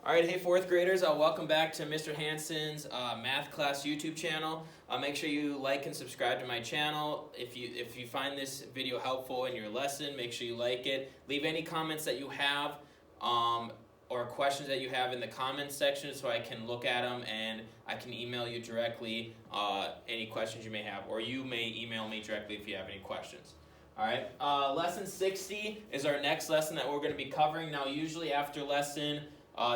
All right, hey fourth graders, welcome back to Mr. Hansen's math class YouTube channel. Make sure you like and subscribe to my channel. If you find this video helpful in your lesson, make sure you like it. Leave any comments that you have or questions that you have in the comments section so I can look at them and I can email you directly any questions you may have, or you may email me directly if you have any questions. All right, lesson 60 is our next lesson that we're going to be covering. Now, usually after lesson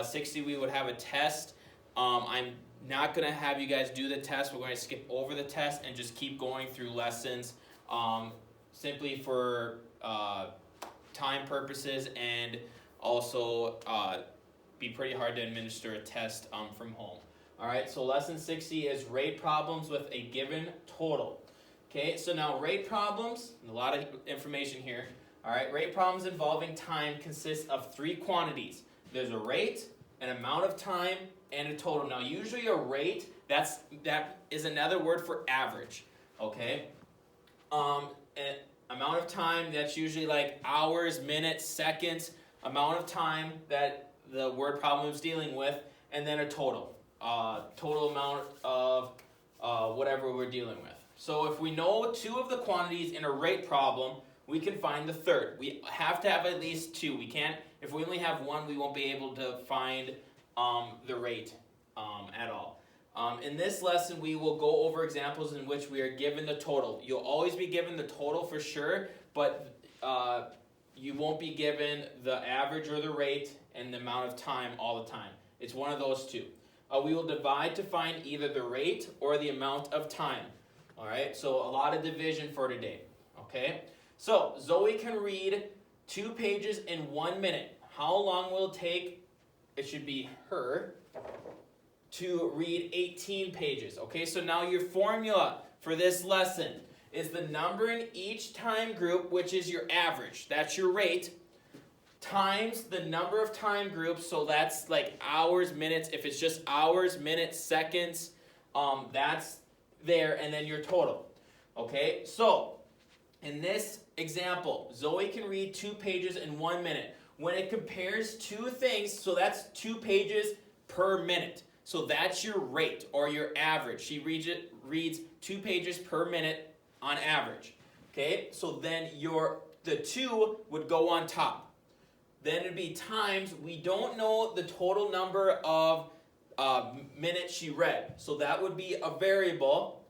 60 we would have a test. I'm not going to have you guys do the test. We're going to skip over the test and just keep going through lessons simply for time purposes, and also be pretty hard to administer a test from home. Alright, so lesson 60 is rate problems with a given total. Okay, so now rate problems, a lot of information here. Alright, rate problems involving time consist of three quantities. There's a rate, an amount of time, and a total. Now, usually a rate, that is another word for average, okay? An amount of time, that's usually like hours, minutes, seconds, amount of time that the word problem is dealing with, and then a total. Total amount of whatever we're dealing with. So if we know two of the quantities in a rate problem, we can find the third. We have to have at least two. We can't, if we only have one, we won't be able to find the rate at all. In this lesson, we will go over examples in which we are given the total. You'll always be given the total for sure, but you won't be given the average or the rate and the amount of time all the time. It's one of those two. We will divide to find either the rate or the amount of time. All right, so a lot of division for today, okay? So, Zoe can read 2 pages in 1 minute. How long will it take, it should be her, to read 18 pages? Okay, so now your formula for this lesson is the number in each time group, which is your average, that's your rate, times the number of time groups, so that's like hours, minutes. If it's just hours, minutes, seconds, that's there, and then your total. Okay, so in this example, Zoe can read 2 pages in 1 minute. When it compares two things, so that's 2 pages per minute. So that's your rate or your average. She reads 2 pages per minute on average. Okay, so then the 2 would go on top. Then it'd be times, we don't know the total number of minutes she read. So that would be a variable.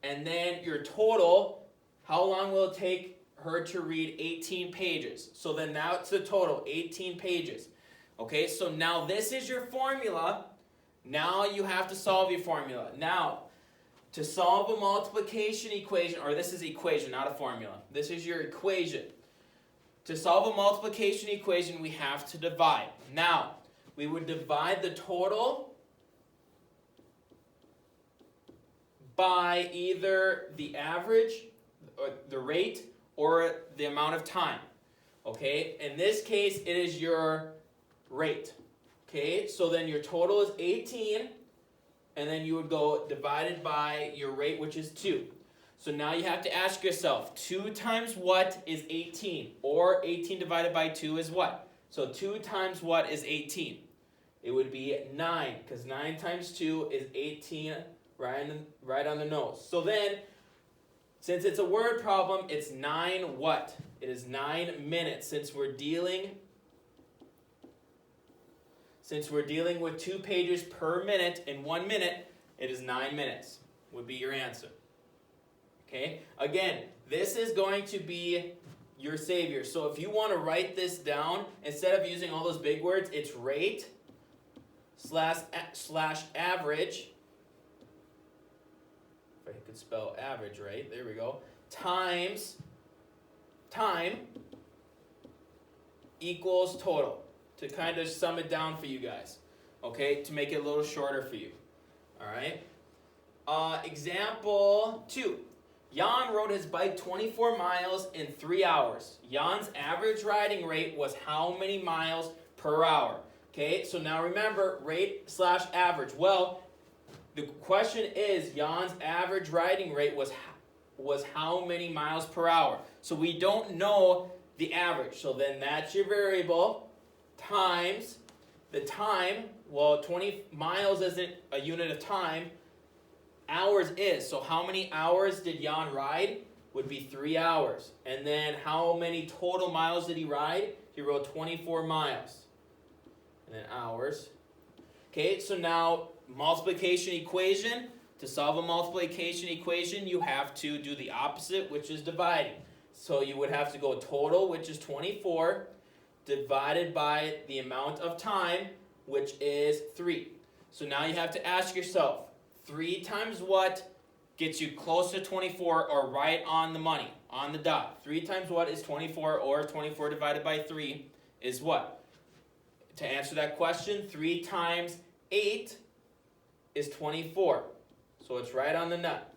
And then your total, how long will it take her to read 18 pages? So then that's the total, 18 pages. Okay, so now this is your formula. Now you have to solve your formula. Now, to solve a multiplication equation, or this is equation, not a formula. This is your equation. To solve a multiplication equation, we have to divide. Now, we would divide the total by either the average, or the rate, or the amount of time. Okay, in this case, it is your rate. Okay, so then your total is 18, and then you would go divided by your rate, which is 2. So now you have to ask yourself, 2 times what is 18? Or 18 divided by 2 is what? So 2 times what is 18? It would be 9, because 9 times 2 is 18, right on the nose. So then, since it's a word problem, it's 9 what? It is 9 minutes. Since we're dealing with 2 pages per minute in 1 minute, it is 9 minutes would be your answer. Okay, again, this is going to be your savior. So if you want to write this down, instead of using all those big words, it's rate slash average. If I could spell average right, there we go. Times time equals total. To kind of sum it down for you guys. Okay, to make it a little shorter for you. Alright. Example 2. Jan rode his bike 24 miles in 3 hours. Jan's average riding rate was how many miles per hour? Okay, so now remember, rate slash average. Well, the question is, Jan's average riding rate was how many miles per hour? So we don't know the average. So then that's your variable times the time, well, 20 miles isn't a unit of time. Hours is. So how many hours did Jan ride? Would be 3 hours. And then how many total miles did he ride? He rode 24 miles. And then hours. Okay, so now multiplication equation. To solve a multiplication equation, you have to do the opposite, which is dividing. So you would have to go total, which is 24, divided by the amount of time, which is 3. So now you have to ask yourself, 3 times what gets you close to 24 or right on the money, on the dot? 3 times what is 24, or 24 divided by 3 is what? To answer that question, 3 times 8 is 24. So it's right on the nut.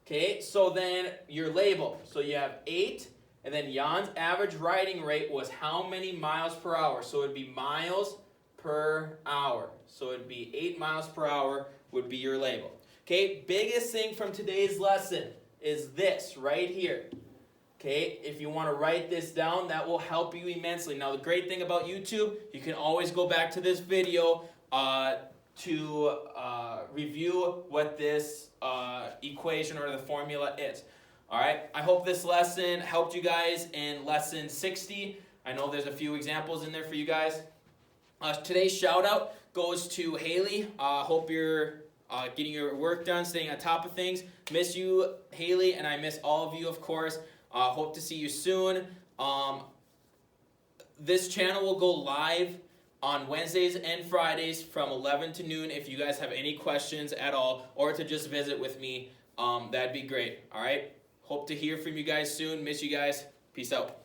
Okay, so then your label. So you have 8, and then Jan's average riding rate was how many miles per hour? So it would be miles per hour. So it would be 8 miles per hour would be your label. Okay, biggest thing from today's lesson is this right here. Okay, if you want to write this down, that will help you immensely. Now the great thing about YouTube, you can always go back to this video to review what this equation or the formula is. Alright, I hope this lesson helped you guys in lesson 60. I know there's a few examples in there for you guys. Today's shout out goes to Haley. Hope you're getting your work done, staying on top of things. Miss you, Haley, and I miss all of you, of course. Hope to see you soon. This channel will go live on Wednesdays and Fridays from 11 to noon. If you guys have any questions at all, or to just visit with me, that'd be great. All right. Hope to hear from you guys soon. Miss you guys. Peace out.